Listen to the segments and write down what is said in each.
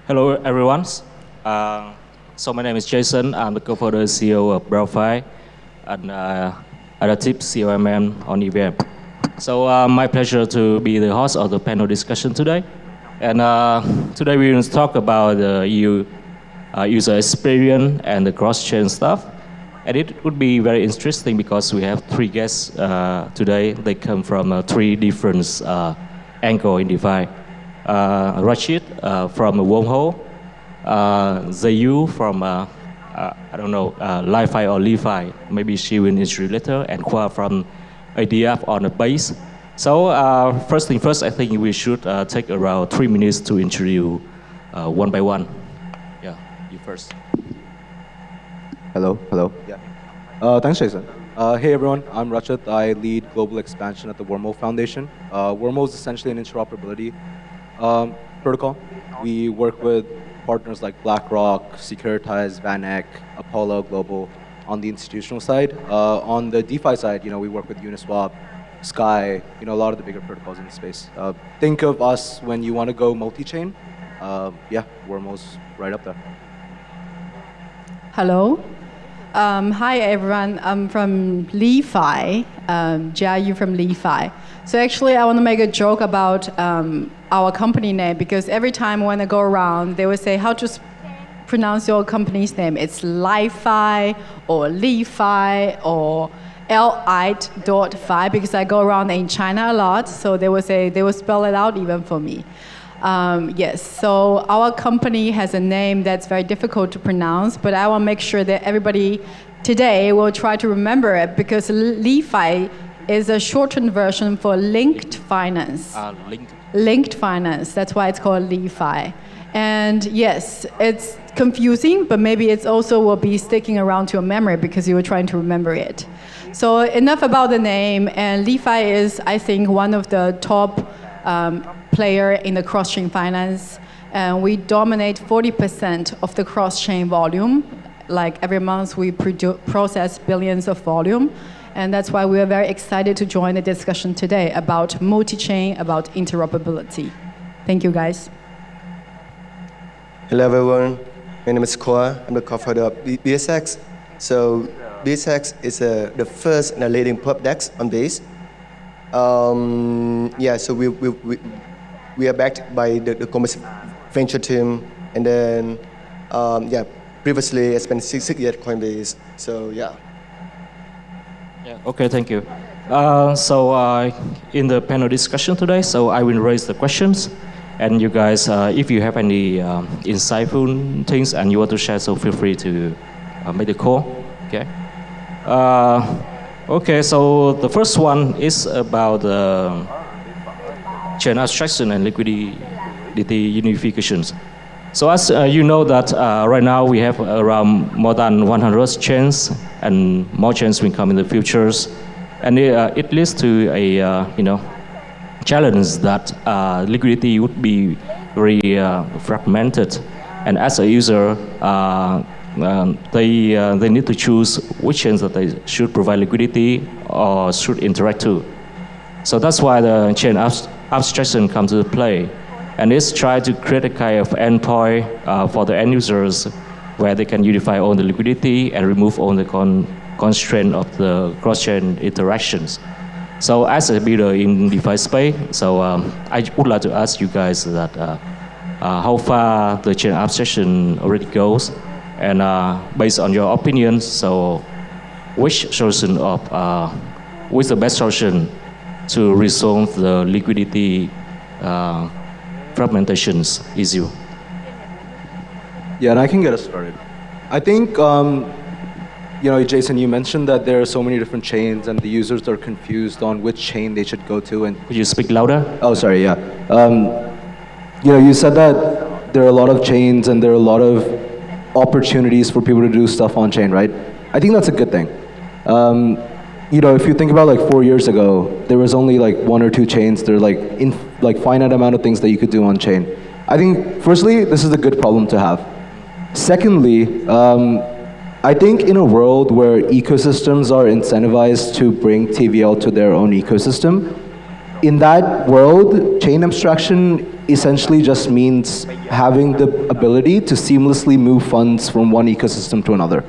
Hello, everyone. So my name is Jason. I'm the co-founder and CEO of BrownFi and other tips COMM on EVM. So my pleasure to be the host of the panel discussion today. And today we will talk about the user experience and the cross-chain stuff. And it would be very interesting because we have three guests today. They come from three different angles in DeFi. Rachit from Wormhole, Jiayu from I don't know LI.FI or LI.FI. Maybe she will introduce later, and Khoa from ADF on the base. So first thing first, I think we should take around 3 minutes to introduce one by one. Yeah, you first. Hello. Yeah. Thanks, Jason. Hey everyone, I'm Rachit. I lead global expansion at the Wormhole Foundation. Wormhole is essentially an interoperability protocol. We work with partners like BlackRock, Securitize, VanEck, Apollo Global on the institutional side. On the DeFi side, we work with Uniswap, Sky, a lot of the bigger protocols in the space. Think of us when you want to go multi-chain. Yeah, Wormhole's right up there. Hello. Hi everyone, I'm from LI.FI, Jiayu from LI.FI. So actually I want to make a joke about our company name because every time when I go around, they will say how to pronounce your company's name. It's LI.FI or LI.FI or LI.FI because I go around in China a lot, so they will spell it out even for me. Yes, so our company has a name that's very difficult to pronounce, but I will make sure that everybody today will try to remember it because LI.FI is a shortened version for linked finance. Linked finance, that's why it's called LI.FI. And yes, it's confusing, but maybe it's also will be sticking around to your memory because you were trying to remember it. So enough about the name, and LI.FI is, I think, one of the top player in the cross-chain finance, and we dominate 40% of the cross-chain volume. Like every month we process billions of volume, and that's why we are very excited to join the discussion today about multi-chain, about interoperability. Thank you guys. Hello everyone, my name is Khoa. I'm the co-founder of BSX. So BSX is the first and the leading prop DEX on Base. Yeah, so we are backed by the commerce venture team, and then yeah, previously I spent 6 years at Coinbase. So yeah. Yeah. Okay, thank you. So in the panel discussion today, so I will raise the questions, and you guys, if you have any insightful things and you want to share, so feel free to make the call. Okay. Okay, so the first one is about chain abstraction and liquidity unifications. So as you know that right now we have around more than 100 chains, and more chains will come in the futures, and it leads to a challenge that liquidity would be very fragmented, and as a user, they need to choose which chains that they should provide liquidity or should interact to. So that's why the chain abstraction comes into play, and it's try to create a kind of endpoint for the end users where they can unify all the liquidity and remove all the constraint of the cross-chain interactions. So as a builder in DeFi space, so I would like to ask you guys that how far the chain abstraction already goes, and based on your opinions, so which solution of what's the best solution to resolve the liquidity fragmentations issue? Yeah, and I can get us started. I think, Jason, you mentioned that there are so many different chains and the users are confused on which chain they should go to. And could you speak louder? Oh, sorry, yeah. You said that there are a lot of chains and there are a lot of opportunities for people to do stuff on chain, right? I think that's a good thing. If you think about like 4 years ago, there was only like 1 or 2 chains. There are finite amount of things that you could do on chain. I think, firstly, this is a good problem to have. Secondly, I think in a world where ecosystems are incentivized to bring TVL to their own ecosystem, in that world, chain abstraction essentially just means having the ability to seamlessly move funds from one ecosystem to another.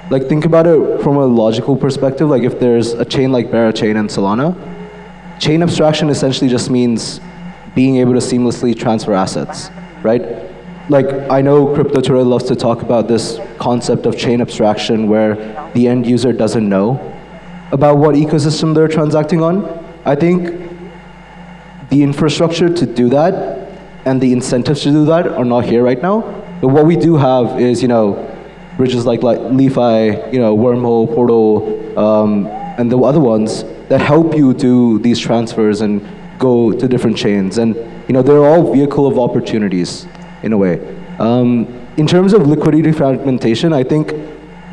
Like, think about it from a logical perspective. Like, if there's a chain like Chain and Solana, chain abstraction essentially just means being able to seamlessly transfer assets, right? Like, I know Crypto Touré loves to talk about this concept of chain abstraction where the end user doesn't know about what ecosystem they're transacting on. I think the infrastructure to do that and the incentives to do that are not here right now. But what we do have is, bridges like LI.FI, Wormhole, Portal, and the other ones that help you do these transfers and go to different chains. And they're all vehicle of opportunities in a way. In terms of liquidity fragmentation, I think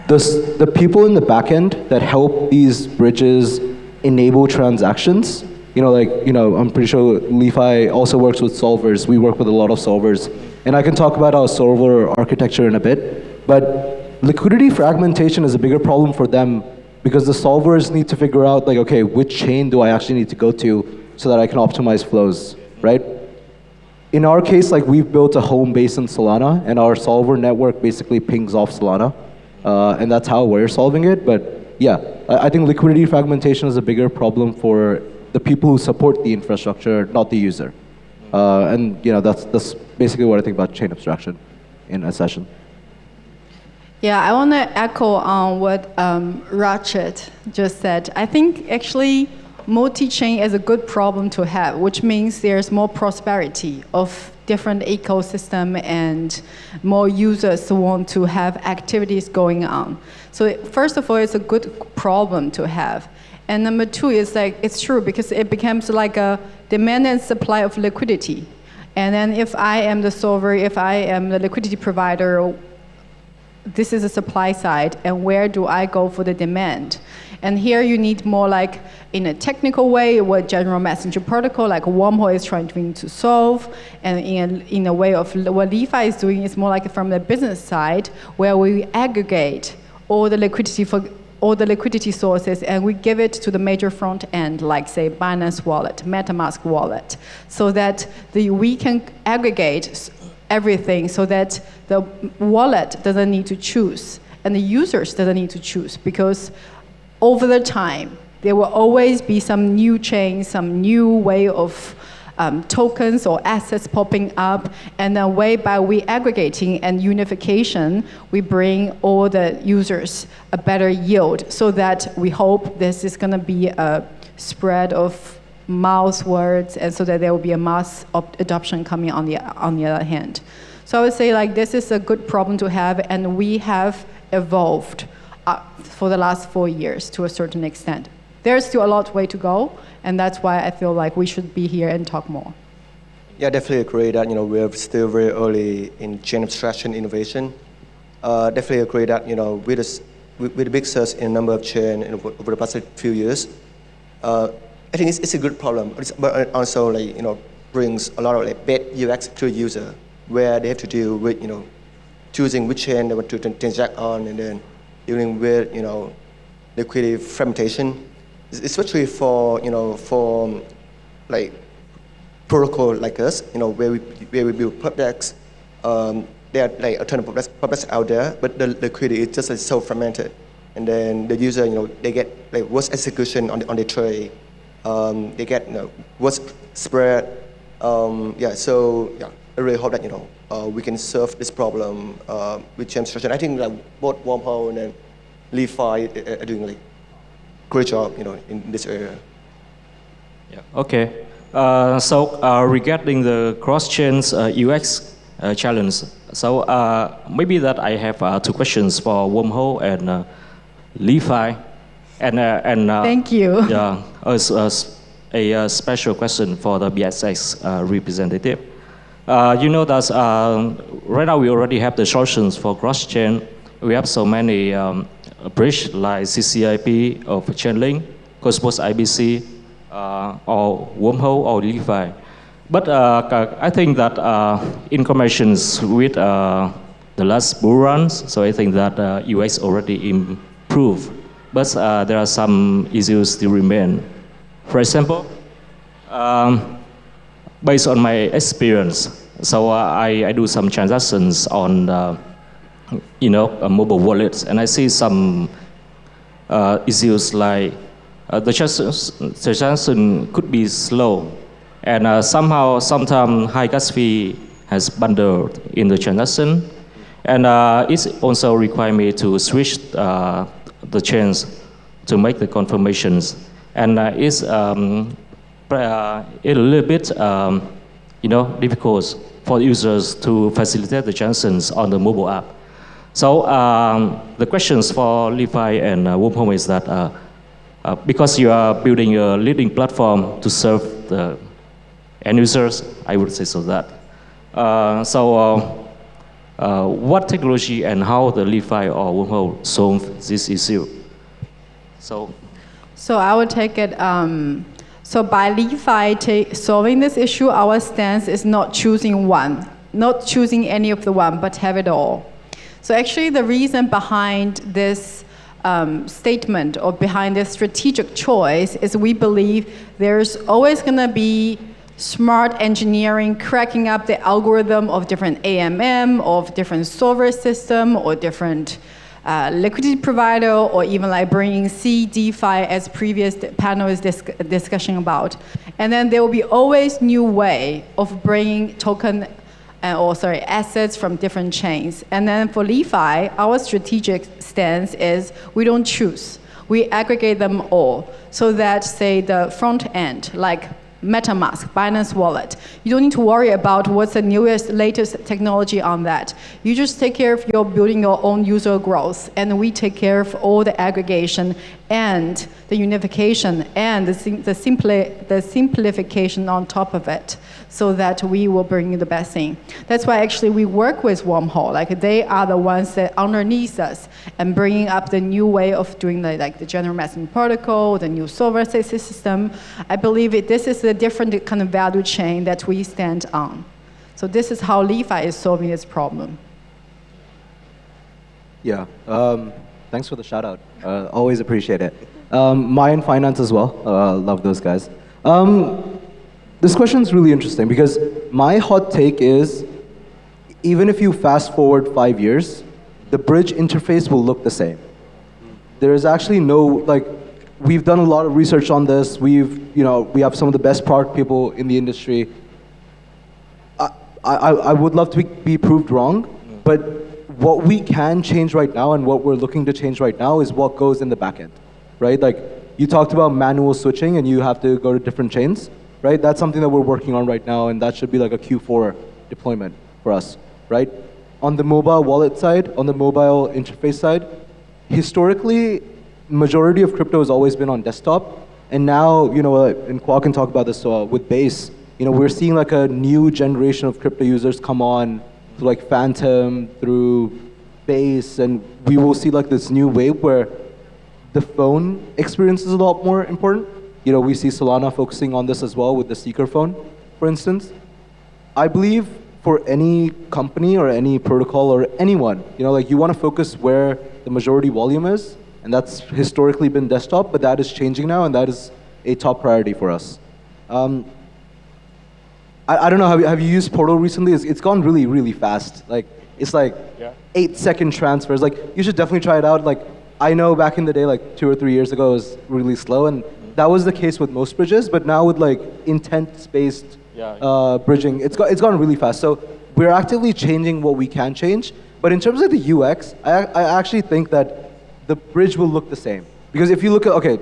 the people in the back end that help these bridges enable transactions, I'm pretty sure LI.FI also works with solvers. We work with a lot of solvers. And I can talk about our solver architecture in a bit, but liquidity fragmentation is a bigger problem for them because the solvers need to figure out, okay, which chain do I actually need to go to so that I can optimize flows, right? In our case, we've built a home base in Solana, and our solver network basically pings off Solana, and that's how we're solving it. But yeah, I think liquidity fragmentation is a bigger problem for the people who support the infrastructure, not the user. And that's basically what I think about chain abstraction in a session. Yeah, I want to echo on what Rachit just said. I think actually multi-chain is a good problem to have, which means there's more prosperity of different ecosystem and more users want to have activities going on. So first of all, it's a good problem to have. And number two is it's true because it becomes like a demand and supply of liquidity. And then if I am the solver, if I am the liquidity provider, this is a supply side, and where do I go for the demand? And here you need more in a technical way, what general messenger protocol like Wormhole is trying to solve, and in a way of what LI.FI is doing is more from the business side, where we aggregate all the liquidity sources and we give it to the major front end, like say Binance Wallet, MetaMask Wallet, so that we can aggregate everything so that the wallet doesn't need to choose and the users doesn't need to choose, because over the time there will always be some new chain, some new way of tokens or assets popping up, and then by we aggregating and unification, we bring all the users a better yield, so that we hope this is going to be a spread of mouse words, and so that there will be a mass adoption coming on the other hand. So I would say this is a good problem to have, and we have evolved for the last 4 years to a certain extent. There's still a lot way to go, and that's why I feel we should be here and talk more. Yeah, definitely agree that we're still very early in chain abstraction innovation. Definitely agree that with the big surge in number of chain over the past few years, I think it's a good problem, but also brings a lot of bad UX to the user, where they have to deal with choosing which chain they want to transact on, and then dealing with liquidity fragmentation, especially for protocol like us, where we build products. There are a ton of products out there, but the liquidity is just so fragmented, and then the user they get worse execution on the trade. They get worse spread. I really hope that we can solve this problem with chain abstraction. I think both Wormhole and LI.FI are doing a great job in this area. Yeah. Okay. Regarding the cross-chains UX challenge, maybe that I have 2 questions for Wormhole and LI.FI, and thank you. Yeah, a special question for the BSX representative. That right now we already have the solutions for cross-chain. We have so many bridge like CCIP or Chainlink, Cosmos IBC, or Wormhole or LI.FI. But I think that in combination with the last bull runs, so I think that UX already improved. But there are some issues still remain. For example, based on my experience, so I do some transactions on mobile wallets, and I see some issues like the transaction could be slow, and sometimes high gas fee has bundled in the transaction, and it also require me to switch the chains to make the confirmations, and it's a little bit difficult for users to facilitate the transactions on the mobile app. So the questions for LI.FI and Wormhole is that because you are building a leading platform to serve the end users, I would say so that. What technology and how the LI.FI or Wormhole solve this issue? So I would take it. So by LI.FI solving this issue, our stance is not choosing one, not choosing any of the one, but have it all. So actually, the reason behind this statement or behind this strategic choice is we believe there's always going to be smart engineering cracking up the algorithm of different AMM, of different solver system, or different liquidity provider, or even like bringing C, DeFi, as previous panel is discussing about. And then there will be always new way of bringing assets from different chains. And then for LI.FI, our strategic stance is we don't choose. We aggregate them all so that, say, the front end, like MetaMask, Binance Wallet, you don't need to worry about what's the newest, latest technology on that. You just take care of your building your own user growth, and we take care of all the aggregation and the unification and the simplification on top of it, so that we will bring you the best thing. That's why actually we work with Wormhole. Like they are the ones that underneath us and bringing up the new way of doing the general messaging protocol, the new solver system. I believe this is a different kind of value chain that we stand on. So this is how LI.FI is solving this problem. Yeah, thanks for the shout out. Always appreciate it. Maya and finance as well. Love those guys. This question is really interesting because my hot take is, even if you fast forward 5 years, the bridge interface will look the same. There is actually we've done a lot of research on this. We have some of the best product people in the industry. I would love to be proved wrong, but what we can change right now and what we're looking to change right now is what goes in the back end, right? Like you talked about manual switching and you have to go to different chains, right? That's something that we're working on right now, and that should be like a Q4 deployment for us, right? On the mobile wallet side, on the mobile interface side, historically, majority of crypto has always been on desktop, and now, and Khoa can talk about this with Base, we're seeing like a new generation of crypto users come on through like Phantom, through Base, and we will see like this new wave where the phone experience is a lot more important. We see Solana focusing on this as well with the Seeker phone, for instance. I believe for any company or any protocol or anyone, you want to focus where the majority volume is, and that's historically been desktop, but that is changing now, and that is a top priority for us. I don't know, have you used Portal recently? It's gone really, really fast. It's 8-second transfers. You should definitely try it out. I know back in the day, 2 or 3 years ago, it was really slow, and that was the case with most bridges, but now with intent-based bridging, it's gone really fast. So we're actively changing what we can change, but in terms of the UX, I actually think that the bridge will look the same. Because if you look at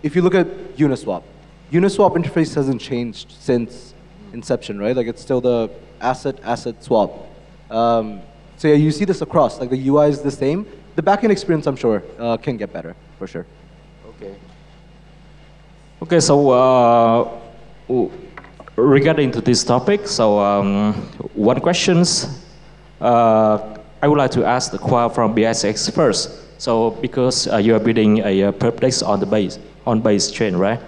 Uniswap interface hasn't changed since inception, right? It's still the asset swap. So yeah, you see this across. The UI is the same. The backend experience, I'm sure, can get better for sure. Okay. So regarding to this topic, one questions I would like to ask the Khoa from BSX first. So because you are building a perplex on base chain, right?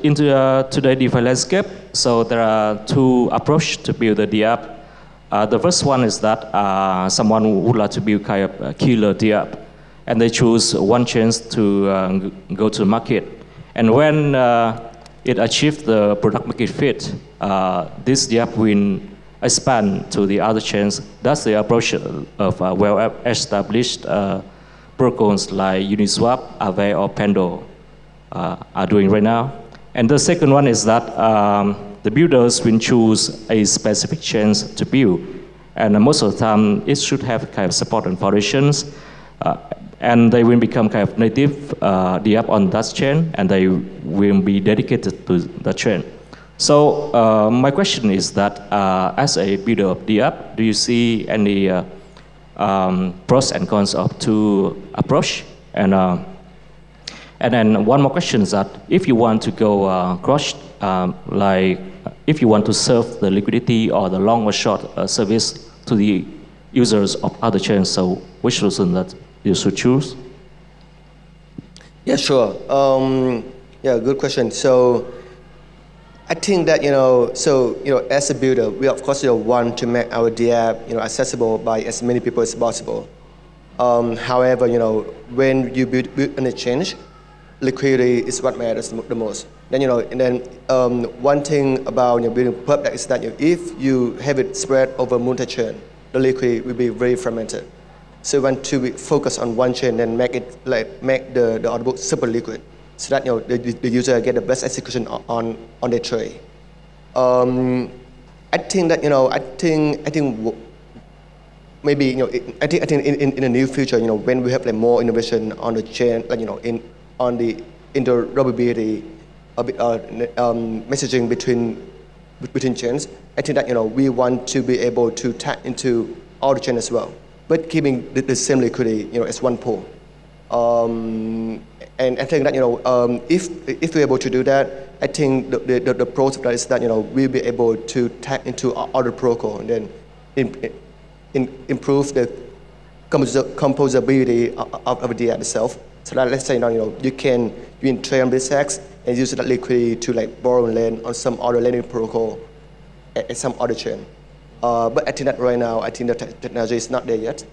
In today's DeFi landscape, so there are two approaches to build the app. The first one is that someone would like to build kind of a killer app, and they choose one chain to go to market. And when it achieves the product market fit, this DApp will expand to the other chains. That's the approach of well-established protocols like Uniswap, Aave, or Pando are doing right now. And the second one is that the builders will choose a specific chains to build. And most of the time, it should have kind of support and foundations. And they will become kind of native DApp on that chain, and they will be dedicated to the chain. So my question is that as a builder of DApp, do you see any pros and cons of two approach? And then one more question is that if you want to go cross, like if you want to serve the liquidity or the long or short service to the users of other chains, so which solution that you should choose? Yeah, sure. Yeah, good question. So I think that, as a builder, we of course want to make our DApp, accessible by as many people as possible. However, when you build an exchange, liquidity is what matters the most. Then, one thing about building pub is that if you have it spread over multi-chain, the liquidity will be very fragmented. So we want to focus on one chain and make it make the order book super liquid, so that the user get the best execution on their trade. I think that maybe I think in the near future, when we have more innovation on the chain, on the interoperability, messaging between chains, I think that we want to be able to tap into all the chains as well, but keeping the same liquidity as one pool. And I think that if we're able to do that, I think the pros of that is that we'll be able to tap into other protocol and then improve the composability of the app itself. So that let's say you can trade on this X and use that liquidity to borrow and lend on some other lending protocol at some other chain. But I think that right now, I think the technology is not there yet.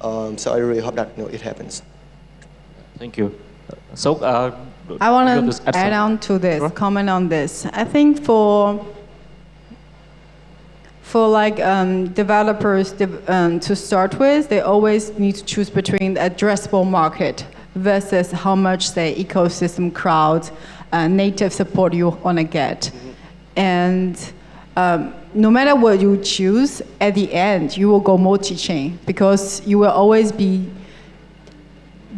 So I really hope that it happens. Thank you. So I want to add on to this, sure. Comment on this. I think for developers to start with, they always need to choose between the addressable market versus how much the ecosystem crowd native support you want to get. And no matter what you choose, at the end, you will go multi-chain because you will always be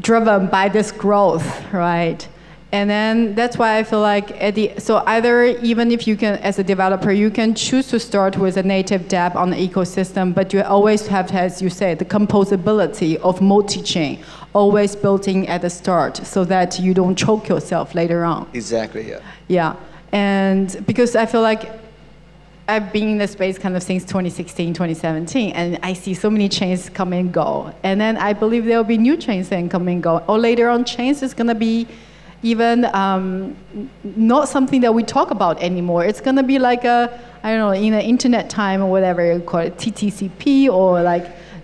driven by this growth, right? And then that's why I feel like so either even if you can, as a developer, you can choose to start with a native dApp on the ecosystem, but you always have to, as you say, the composability of multi-chain always built in at the start so that you don't choke yourself later on. Exactly, yeah. Yeah, and because I feel like I've been in the space kind of since 2016, 2017, and I see so many chains come and go. And then I believe there will be new chains that come and go. Or later on, chains is going to be even not something that we talk about anymore. It's going to be like I don't know, in the internet time or whatever you call it, TTCP, or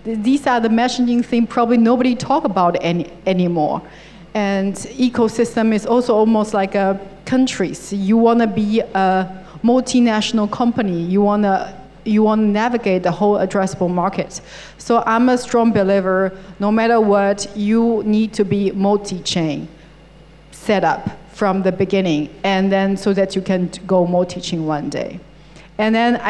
these are the messaging thing probably nobody talk about anymore. And ecosystem is also almost like a countries. You want to be a multinational company. You want to navigate the whole addressable market. So I'm a strong believer, no matter what, you need to be multi-chain set up from the beginning, and then so that you can go multi-chain one day. And then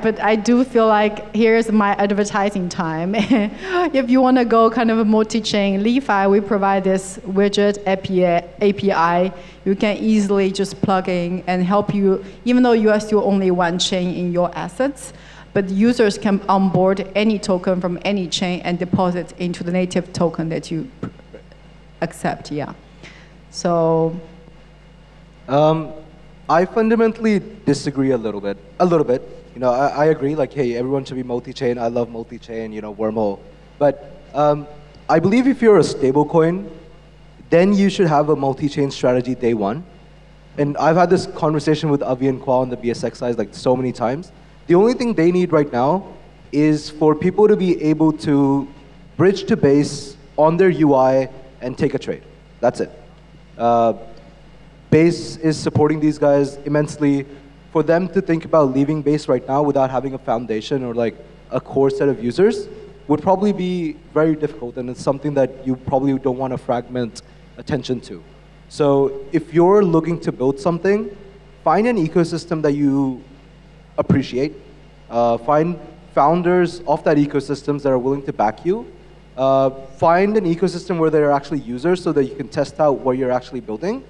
but I do feel like here's my advertising time. If you want to go kind of a multi-chain, LI.FI, we provide this widget API. You can easily just plug in and help you, even though you are still only one chain in your assets, but users can onboard any token from any chain and deposit into the native token that you accept, yeah. So. I fundamentally disagree a little bit. I agree, hey, everyone should be multi-chain. I love multi-chain, Wormhole. But I believe if you're a stablecoin, then you should have a multi-chain strategy day one. And I've had this conversation with Avi and Khoa on the BSX side so many times. The only thing they need right now is for people to be able to bridge to base on their UI and take a trade. That's it. Base is supporting these guys immensely. For them to think about leaving Base right now without having a foundation or like a core set of users would probably be very difficult, and it's something that you probably don't want to fragment attention to. So if you're looking to build something, find an ecosystem that you appreciate. Find founders of that ecosystem that are willing to back you. Find an ecosystem where there are actually users so that you can test out what you're actually building.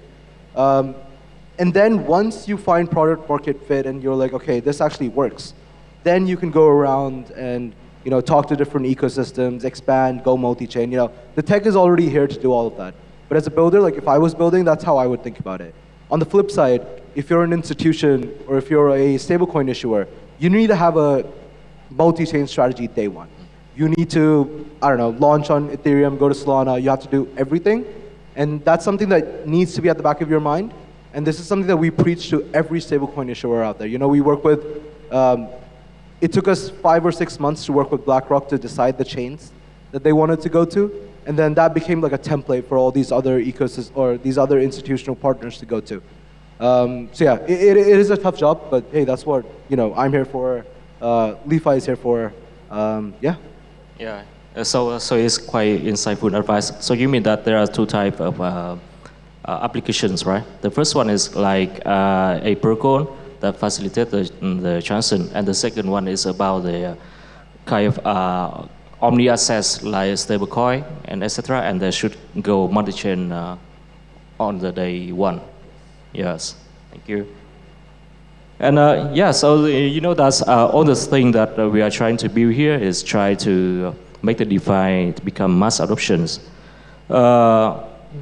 And then once you find product market fit and you're like, okay, this actually works, then you can go around and talk to different ecosystems, expand, go multi-chain. The tech is already here to do all of that. But as a builder, like if I was building, that's how I would think about it. On the flip side, if you're an institution or if you're a stablecoin issuer, you need to have a multi-chain strategy day one. You need to, launch on Ethereum, go to Solana. You have to do everything. And that's something that needs to be at the back of your mind. And this is something that we preach to every stablecoin issuer out there. We work with, it took us 5 or 6 months to work with BlackRock to decide the chains that they wanted to go to. And then that became like a template for all these other ecosystems or these other institutional partners to go to. So yeah, it is a tough job, but hey, that's what I'm here for. Li.FI is here for. Yeah. Yeah. So it's quite insightful advice. So you mean that there are two types of applications, right? The first one is like a protocol that facilitates the transaction, and the second one is about the kind of omni-access like stablecoin and etc. And they should go multi-chain on the day one. Yes, thank you. And yeah, so that's all the thing that we are trying to build here is try to make the DeFi to become mass adoptions.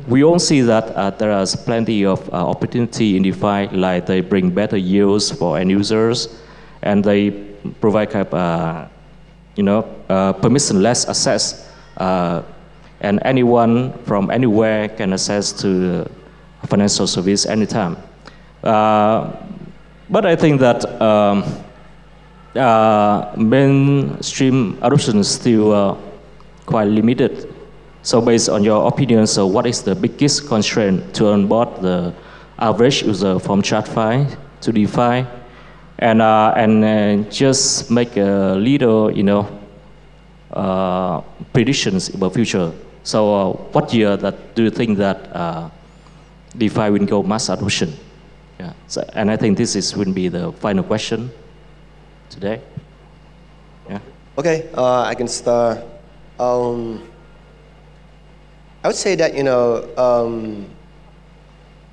We all see that there is plenty of opportunity in DeFi, like they bring better yields for end users, and they provide kind of, permissionless access, and anyone from anywhere can access to financial service anytime. But I think that mainstream adoption is still quite limited. So based on your opinion, so what is the biggest constraint to onboard the average user from TradFi to DeFi, and just make a little, predictions about future. So what year that do you think that DeFi will go mass adoption? Yeah. So, and I think this will be the final question today. Yeah. Okay, I can start. I would say that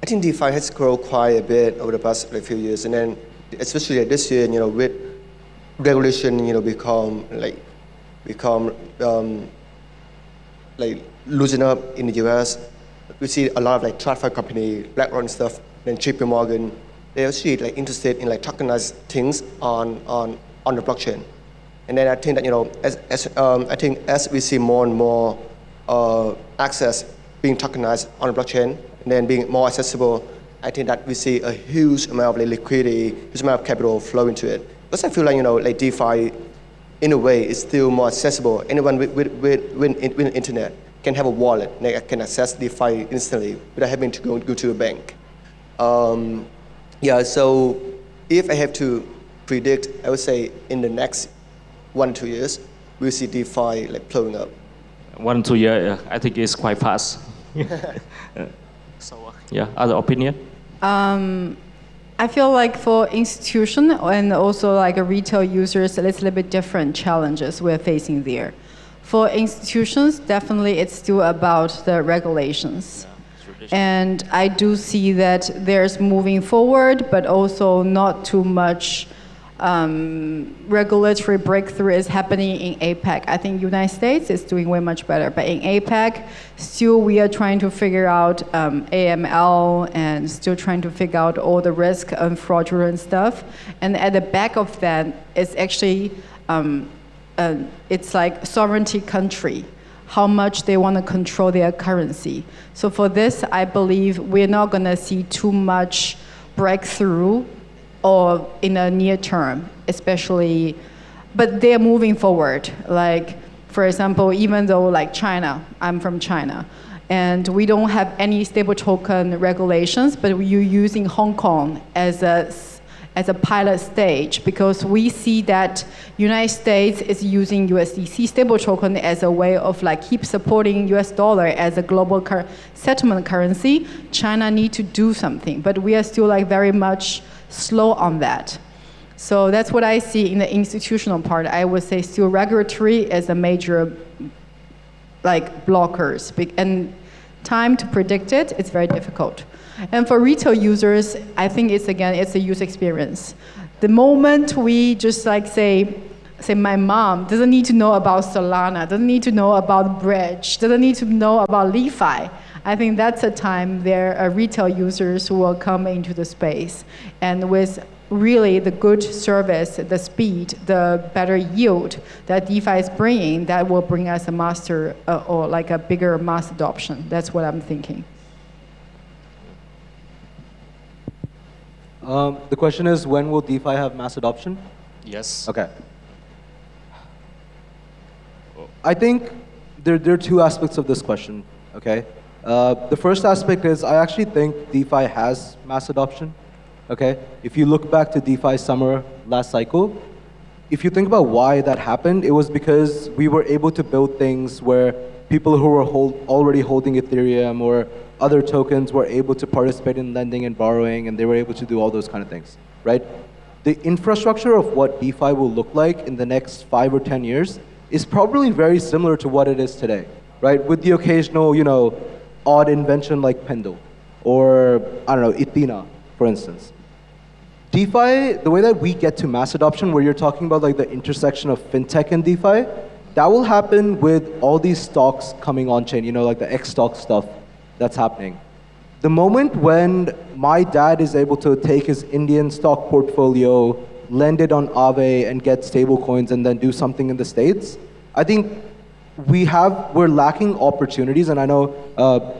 I think DeFi has grown quite a bit over the past few years, and then especially this year, with regulation, become loosen up in the US. We see a lot of TradFi company, BlackRock and stuff, then JP Morgan. They're actually interested in tokenized things on the blockchain. And then I think that as we see more and more access being tokenized on the blockchain and then being more accessible, I think that we see a huge amount of liquidity, huge amount of capital flow into it. Because I feel like DeFi, in a way, is still more accessible. Anyone with internet can have a wallet, and can access DeFi instantly without having to go to a bank. Yeah, so if I have to predict, I would say in the next 1 to 2 years, we'll see DeFi blowing up. 1 to 2 years, I think it's quite fast. So yeah, other opinion? I feel like for institution and also a retail users, it's a little bit different challenges we're facing there. For institutions, definitely it's still about the regulations. And I do see that there's moving forward, but also not too much regulatory breakthrough is happening in APAC. I think United States is doing way much better, but in APAC, still we are trying to figure out AML and still trying to figure out all the risk and fraudulent stuff. And at the back of that is actually, it's like sovereignty country, how much they want to control their currency. So for this, I believe we're not going to see too much breakthrough or in the near term, especially, but they're moving forward. For example, even though China, I'm from China, And we don't have any stable token regulations, but we're using Hong Kong as a pilot stage because we see that United States is using USDC stable token as a way of like keep supporting US dollar as a global settlement currency. China need to do something, but we are still like very much slow on that. So that's what I see in the institutional part. I would say still regulatory is a major like blockers, and time to predict it, it's very difficult. And for retail users, I think it's a user experience. The moment we just like say my mom doesn't need to know about Solana, doesn't need to know about Bridge, doesn't need to know about LI.FI. I think that's a time there are retail users who will come into the space. And with really the good service, the speed, the better yield that DeFi is bringing, that will bring us a master or like a bigger mass adoption. That's what I'm thinking. The question is, when will DeFi have mass adoption? Yes. Okay. I think there are two aspects of this question, okay? The first aspect is I actually think DeFi has mass adoption, okay? If you look back to DeFi summer last cycle, if you think about why that happened, it was because we were able to build things where people who were already holding Ethereum or other tokens were able to participate in lending and borrowing, and they were able to do all those kind of things, right? The infrastructure of what DeFi will look like in the next 5 or 10 years is probably very similar to what it is today, right? With the occasional, odd invention like Pendle, or, I don't know, Ethena, for instance. DeFi, the way that we get to mass adoption, where you're talking about like the intersection of fintech and DeFi, that will happen with all these stocks coming on chain, like the X stock stuff that's happening. The moment when my dad is able to take his Indian stock portfolio, lend it on Aave and get stable coins and then do something in the States, I think we're lacking opportunities, and I know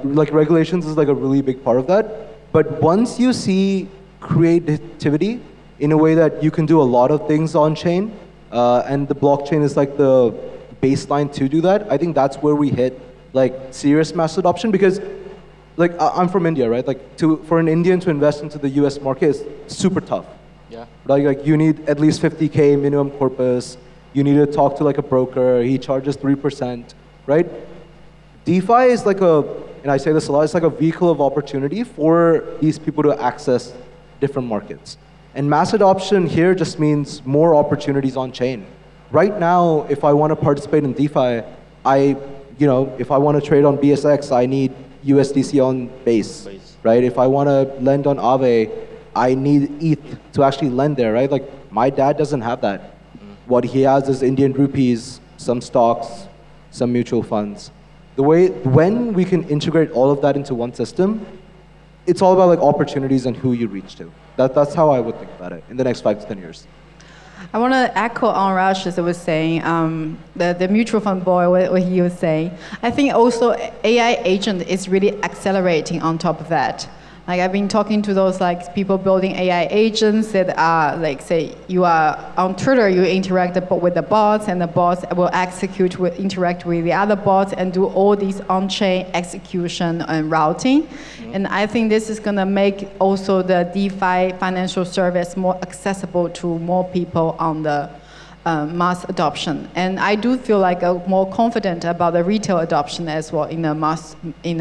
like regulations is like a really big part of that. But once you see creativity in a way that you can do a lot of things on chain, and the blockchain is like the baseline to do that, I think that's where we hit like serious mass adoption. Because like I'm from India, right? Like for an Indian to invest into the US market is super tough. Yeah. Like you need at least 50K minimum corpus. You need to talk to like a broker. He charges 3%, right? DeFi is like and I say this a lot, it's like a vehicle of opportunity for these people to access different markets. And mass adoption here just means more opportunities on chain. Right now, if I want to participate in DeFi, if I want to trade on BSX, I need USDC on base, right? If I want to lend on Aave, I need ETH to actually lend there, right? Like my dad doesn't have that. What he has is Indian rupees, some stocks, some mutual funds. When we can integrate all of that into one system, it's all about like opportunities and who you reach to. That's how I would think about it in the next 5 to 10 years. I want to echo on Rachit was saying, the mutual fund boy, what he was saying. I think also AI agent is really accelerating on top of that. Like I've been talking to those like people building AI agents that are like, say you are on Twitter, you interact with the bots, and the bots will interact with the other bots and do all these on-chain execution and routing. Mm-hmm. And I think this is going to make also the DeFi financial service more accessible to more people on the mass adoption. And I do feel like more confident about the retail adoption as well in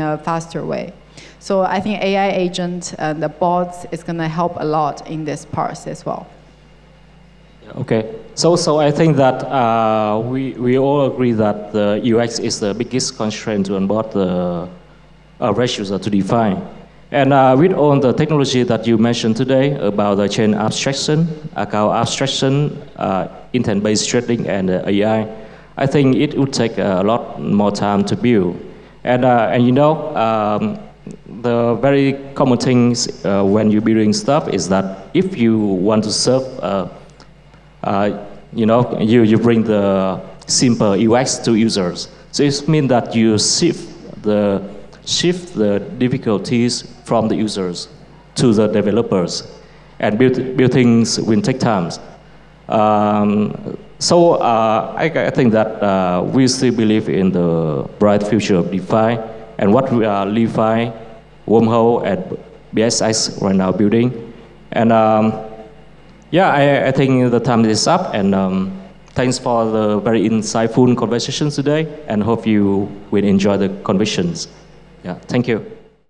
a faster way. So I think AI agent and the bots is going to help a lot in this part as well. Okay, so I think that we all agree that the UX is the biggest constraint to onboard the REST user to DeFi. And with all the technology that you mentioned today about the chain abstraction, account abstraction, intent-based trading, and AI, I think it would take a lot more time to build. And the very common things when you're building stuff is that if you want to serve, you bring the simple UX to users. So it means that you shift the difficulties from the users to the developers, and build things will take time. I think that we still believe in the bright future of DeFi. and what we are LI.FI, Wormhole, and BSX right now building. And yeah, I think the time is up, and thanks for the very insightful conversations today, and hope you will enjoy the conversations. Yeah, thank you.